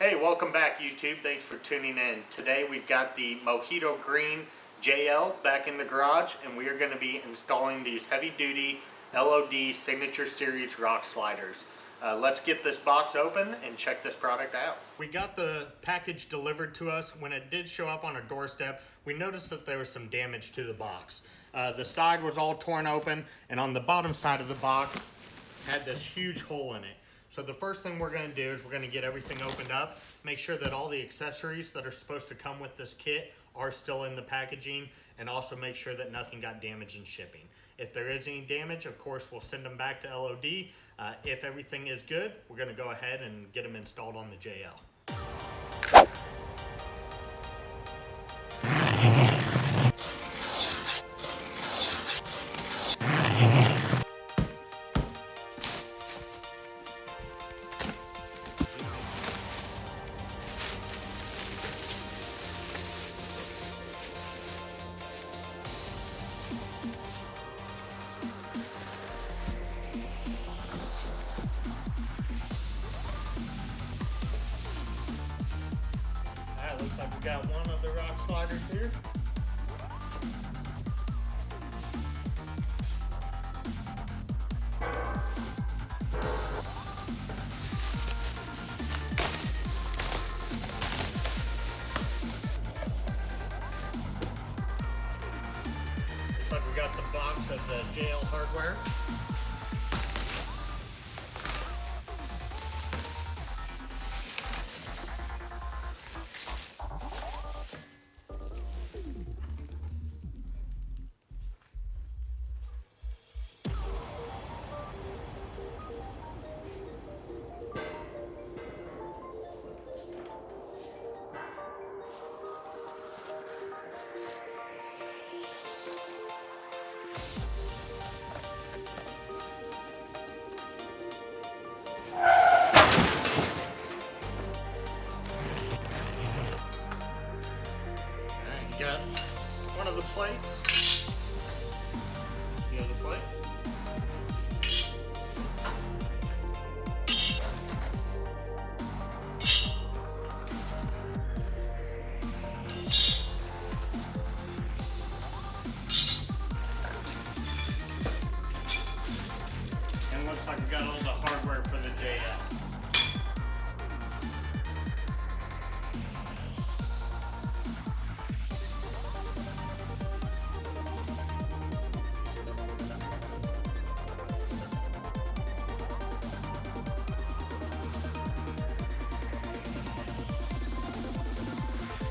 Hey, welcome back YouTube. Thanks for tuning in. Today we've got the Mojito Green JL back in the garage, and we are going to be installing these heavy duty LoD Signature Series rock sliders. Let's get this box open and check this product out. We got the package delivered to us. When it did show up on our doorstep, we noticed that there was some damage to the box. The side was all torn open, and on the bottom side of the box had this huge hole in it. So the first thing we're going to do is we're going to get everything opened up, make sure that all the accessories that are supposed to come with this kit are still in the packaging, and also make sure that nothing got damaged in shipping. If there is any damage, of course, we'll send them back to LoD. If everything is good, we're going to go ahead and get them installed on the JL. Looks like we got one of the rock sliders here. Looks like we got the box of the JL hardware. Got one of the plates, the other plate. And looks like we got all the hardware for the JL.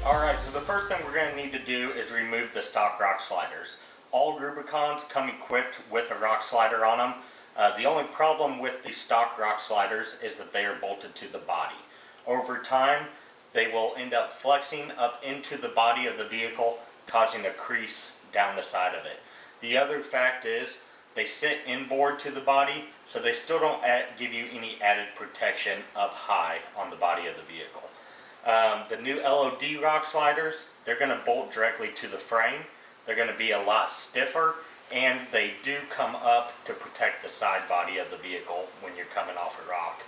Alright, so the first thing we're going to need to do is remove the stock rock sliders. All Rubicons come equipped with a rock slider on them. The only problem with the stock rock sliders is that they are bolted to the body. Over time, they will end up flexing up into the body of the vehicle, causing a crease down the side of it. The other fact is they sit inboard to the body, so they still don't give you any added protection up high on the body of the vehicle. The new LoD rock sliders, they're going to bolt directly to the frame. They're going to be a lot stiffer, and they do come up to protect the side body of the vehicle when you're coming off a rock.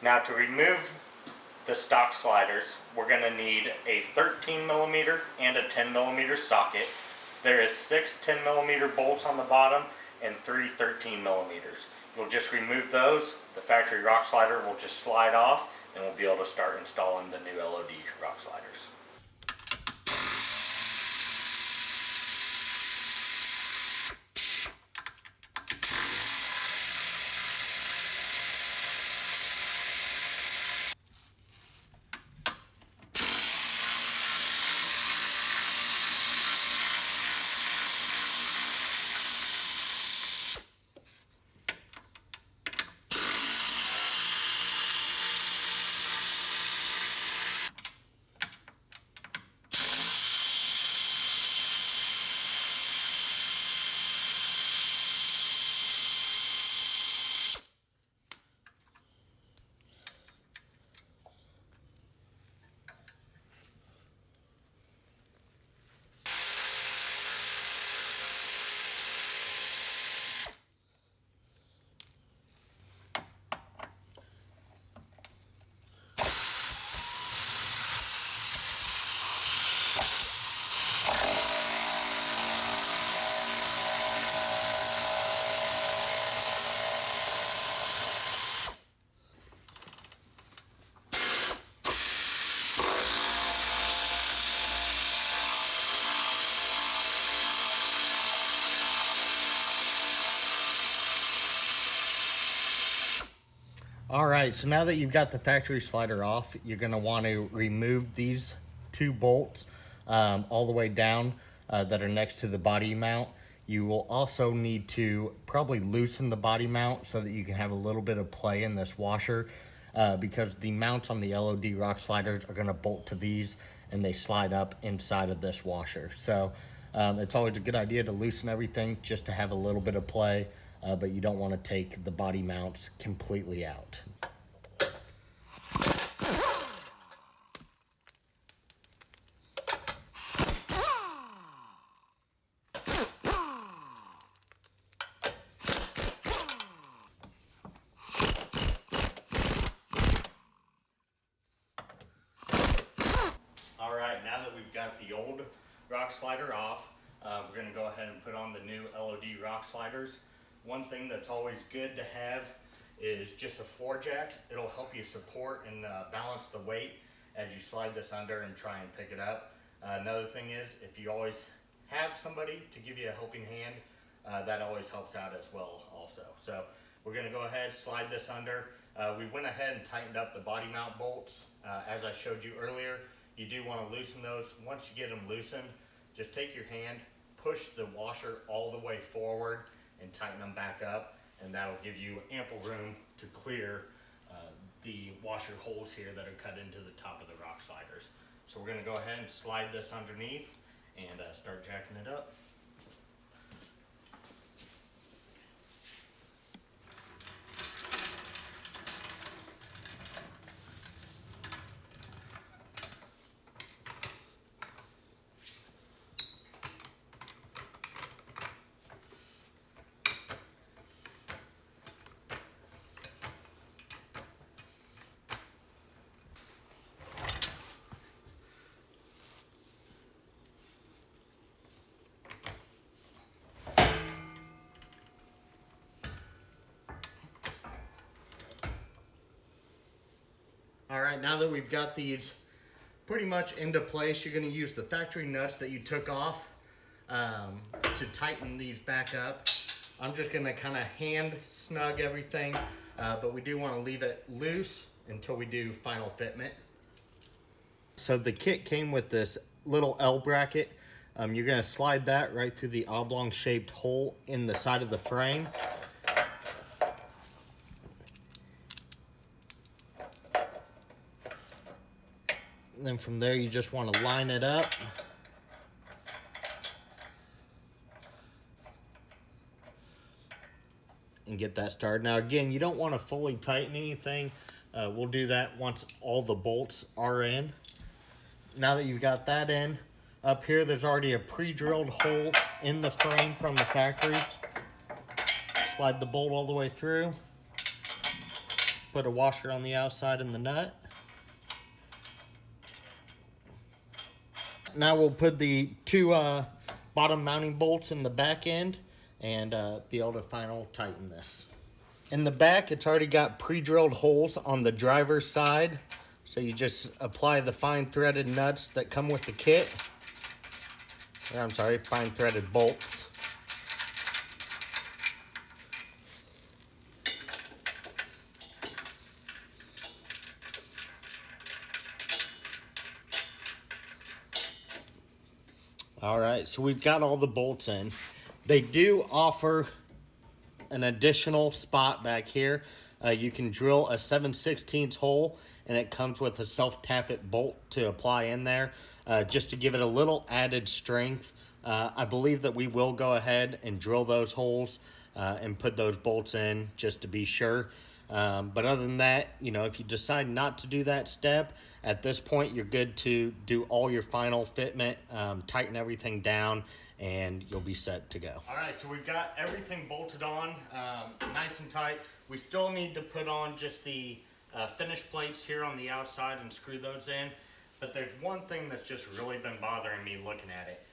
Now, to remove the stock sliders, we're going to need a 13mm and a 10mm socket. There is 6 10mm bolts on the bottom and 3 13mm. You'll just remove those. The factory rock slider will just slide off, and we'll be able to start installing the new LoD rock sliders. All right, so now that you've got the factory slider off, you're gonna wanna remove these two bolts all the way down that are next to the body mount. You will also need to probably loosen the body mount so that you can have a little bit of play in this washer because the mounts on the LoD rock sliders are gonna bolt to these and they slide up inside of this washer. So it's always a good idea to loosen everything just to have a little bit of play, but you don't wanna take the body mounts completely out. All right, now that we've got the old rock slider off, we're gonna go ahead and put on the new LoD rock sliders. One thing that's always good to have is just a floor jack. It'll help you support and balance the weight as you slide this under and try and pick it up. Another thing is, if you always have somebody to give you a helping hand, that always helps out as well also. So we're gonna go ahead, slide this under. We went ahead and tightened up the body mount bolts. As I showed you earlier, you do want to loosen those. Once you get them loosened, just take your hand, push the washer all the way forward and tighten them back up, and that'll give you ample room to clear the washer holes here that are cut into the top of the rock sliders. So we're going to go ahead and slide this underneath and start jacking it up. All right, now that we've got these pretty much into place, you're gonna use the factory nuts that you took off to tighten these back up. I'm just gonna kind of hand snug everything, but we do wanna leave it loose until we do final fitment. So the kit came with this little L bracket. You're gonna slide that right through the oblong shaped hole in the side of the frame. And then from there, you just want to line it up. And get that started. Now again, you don't want to fully tighten anything. We'll do that once all the bolts are in. Now that you've got that in, up here there's already a pre-drilled hole in the frame from the factory. Slide the bolt all the way through. Put a washer on the outside and the nut. Now we'll put the two bottom mounting bolts in the back end and be able to final tighten this. In the back, it's already got pre-drilled holes on the driver's side. So you just apply the fine threaded nuts that come with the kit. Or, I'm sorry, fine threaded bolts. All right, so we've got all the bolts in. They do offer an additional spot back here. You can drill a 7/16 hole, and it comes with a self-tappet bolt to apply in there, just to give it a little added strength. I believe that we will go ahead and drill those holes and put those bolts in just to be sure. But other than that, you know, if you decide not to do that step, at this point, you're good to do all your final fitment, tighten everything down, and you'll be set to go. All right, so we've got everything bolted on, nice and tight. We still need to put on just the finish plates here on the outside and screw those in. But there's one thing that's just really been bothering me looking at it.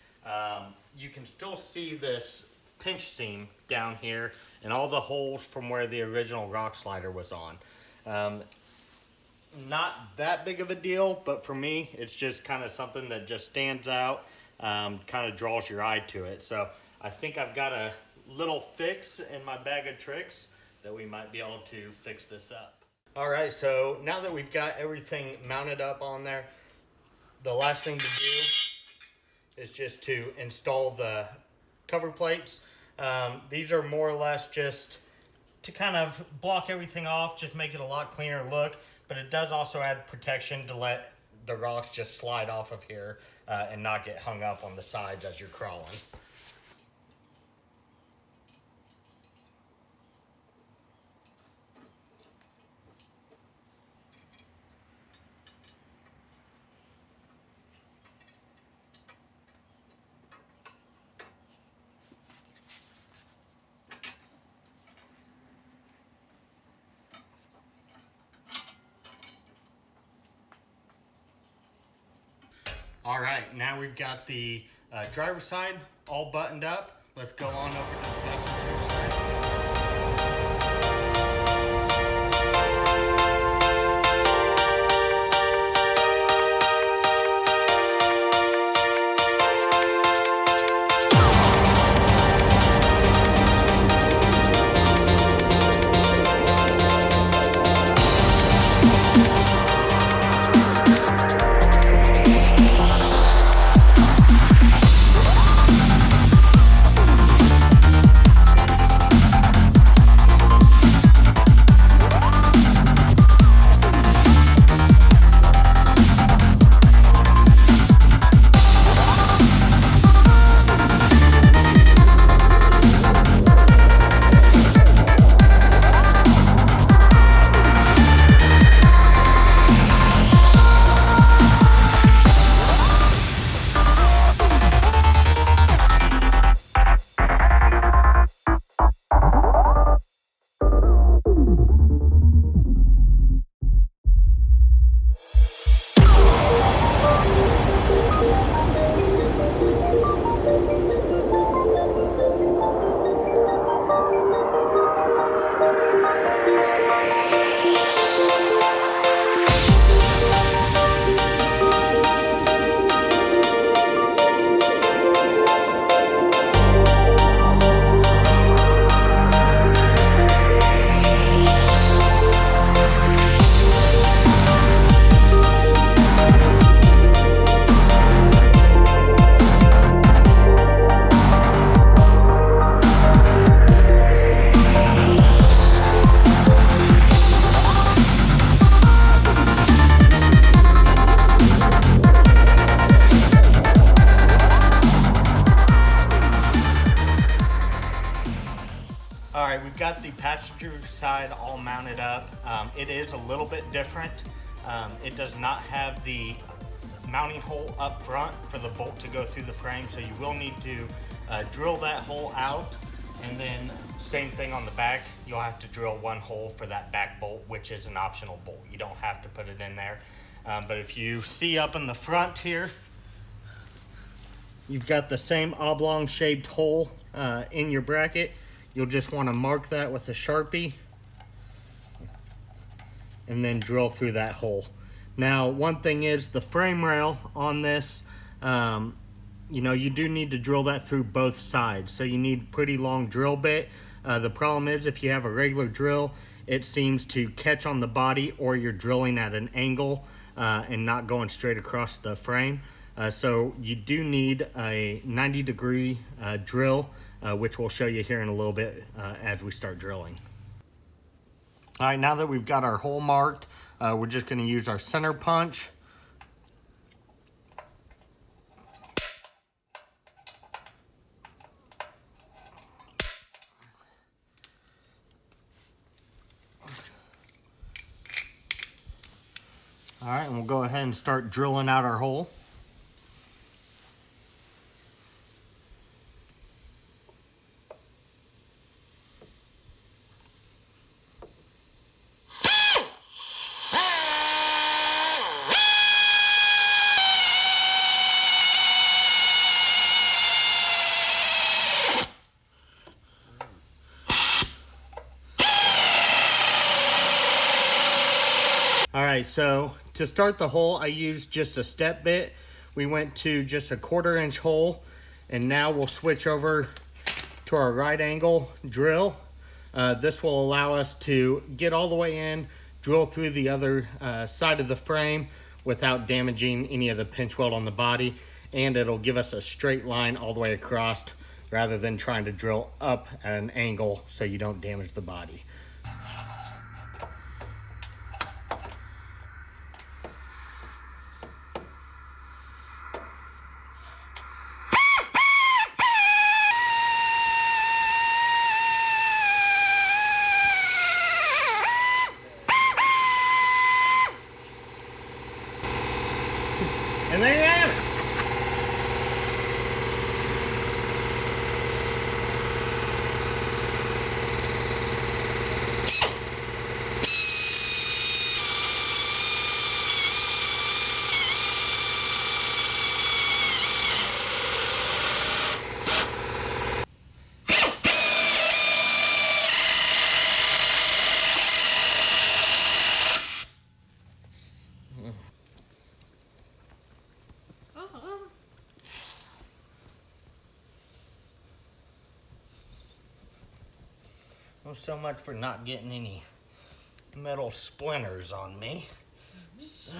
You can still see this pinch seam down here and all the holes from where the original rock slider was on. Not that big of a deal, but for me, it's just kind of something that just stands out, kind of draws your eye to it. So I think I've got a little fix in my bag of tricks that we might be able to fix this up. All right, so now that we've got everything mounted up on there, the last thing to do is just to install the cover plates. These are more or less just to kind of block everything off, just make it a lot cleaner look, but it does also add protection to let the rocks just slide off of here and not get hung up on the sides as you're crawling. All right, now we've got the driver's side all buttoned up. Let's go on over to the passenger side. All right, we've got the passenger side all mounted up. It is a little bit different. It does not have the mounting hole up front for the bolt to go through the frame, so you will need to drill that hole out, and then same thing on the back. You'll have to drill one hole for that back bolt, which is an optional bolt. You don't have to put it in there. But if you see up in the front here, you've got the same oblong shaped hole in your bracket. You'll just want to mark that with a Sharpie and then drill through that hole. Now, one thing is the frame rail on this, you know, you do need to drill that through both sides. So you need a pretty long drill bit. The problem is if you have a regular drill, it seems to catch on the body, or you're drilling at an angle and not going straight across the frame. So you do need a 90-degree drill, which we'll show you here in a little bit as we start drilling. All right, now that we've got our hole marked, we're just going to use our center punch. All right, and we'll go ahead and start drilling out our hole. All right, so to start the hole, I used just a step bit. We went to just a 1/4 inch hole, and now we'll switch over to our right angle drill. This will allow us to get all the way in, drill through the other side of the frame without damaging any of the pinch weld on the body, and it'll give us a straight line all the way across rather than trying to drill up at an angle so you don't damage the body. And there you have it. Well, so much for not getting any metal splinters on me. So,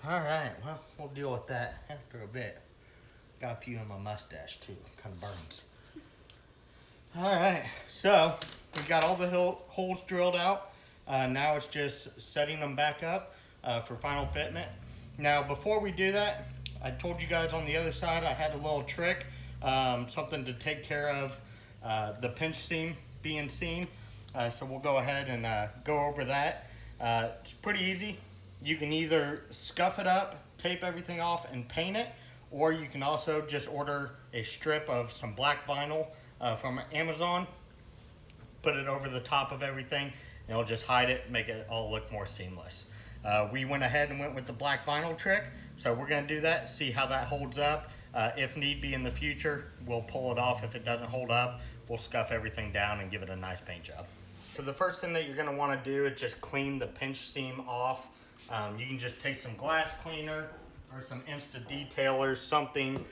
all right, well, we'll deal with that after a bit. Got a few in my mustache too, kind of burns. All right, so we got all the holes drilled out. Now it's just setting them back up for final fitment. Now, before we do that, I told you guys on the other side I had a little trick, something to take care of the pinch seam being seen. So we'll go ahead and go over that. It's pretty easy. You can either scuff it up, tape everything off, and paint it, or you can also just order a strip of some black vinyl from Amazon, put it over the top of everything, and it'll just hide it, make it all look more seamless. We went ahead and went with the black vinyl trick, so we're going to do that, see how that holds up. If need be in the future, we'll pull it off. If it doesn't hold up, we'll scuff everything down and give it a nice paint job. So the first thing that you're going to want to do is just clean the pinch seam off. You can just take some glass cleaner or some Insta Detailer, something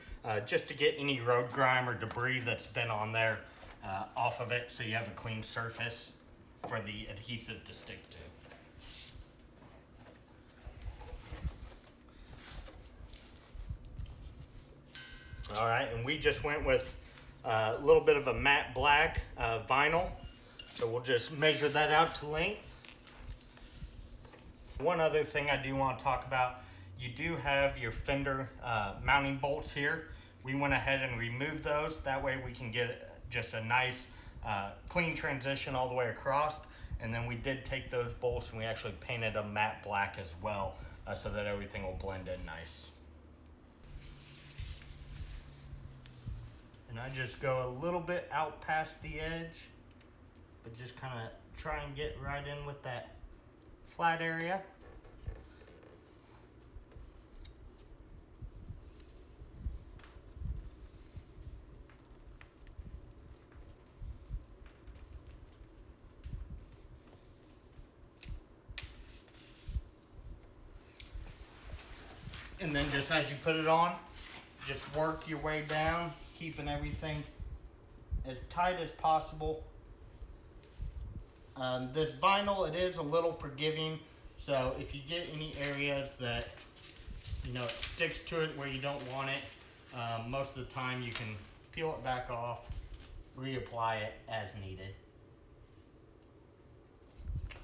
just to get any road grime or debris that's been on there off of it, so you have a clean surface for the adhesive to stick to. All right, and we just went with a little bit of a matte black vinyl. So we'll just measure that out to length. One other thing I do want to talk about, you do have your fender mounting bolts here. We went ahead and removed those. That way we can get just a nice clean transition all the way across. And then we did take those bolts and we actually painted them matte black as well, so that everything will blend in nice. And I just go a little bit out past the edge, but just kind of try and get right in with that flat area. And then just as you put it on, just work your way down, keeping everything as tight as possible. This vinyl, it is a little forgiving, so if you get any areas that, you know, it sticks to it where you don't want it, most of the time you can peel it back off, reapply it as needed.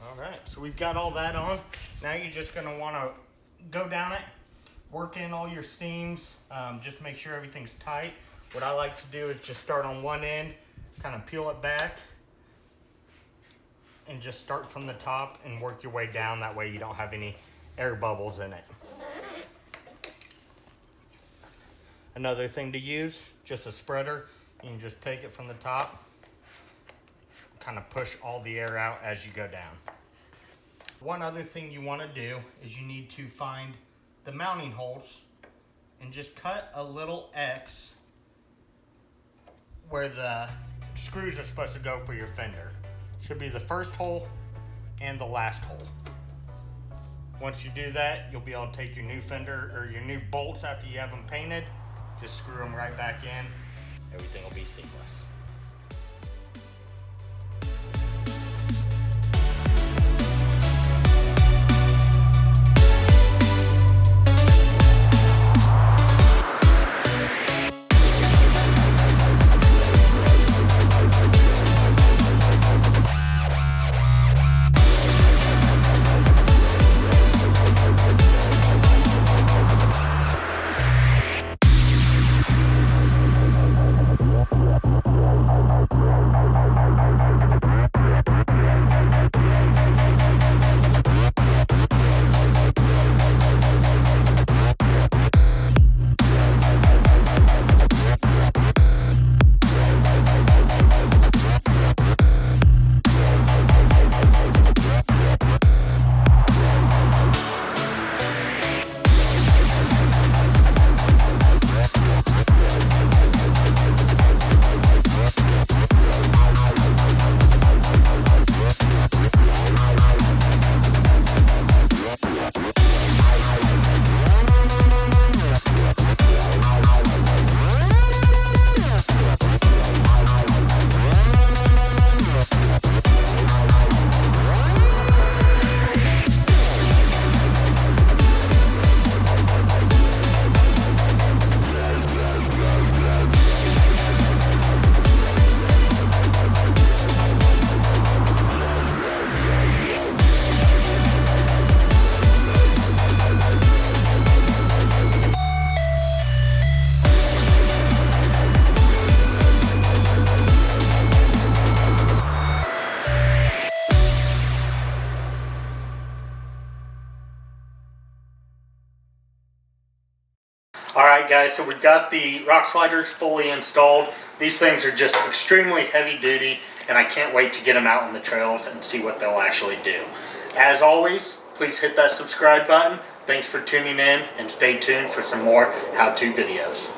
All right, so we've got all that on. Now you're just gonna wanna go down it, work in all your seams, just make sure everything's tight. What I like to do is just start on one end, kind of peel it back, and just start from the top and work your way down. That way you don't have any air bubbles in it. Another thing to use, just a spreader. You can just take it from the top, kind of push all the air out as you go down. One other thing you want to do is you need to find the mounting holes and just cut a little X where the screws are supposed to go for your fender. Should be the first hole and the last hole. Once you do that, you'll be able to take your new fender or your new bolts after you have them painted, just screw them right back in. Everything will be seamless. Alright guys, so we've got the rock sliders fully installed. These things are just extremely heavy duty, and I can't wait to get them out on the trails and see what they'll actually do. As always, please hit that subscribe button. Thanks for tuning in, and stay tuned for some more how-to videos.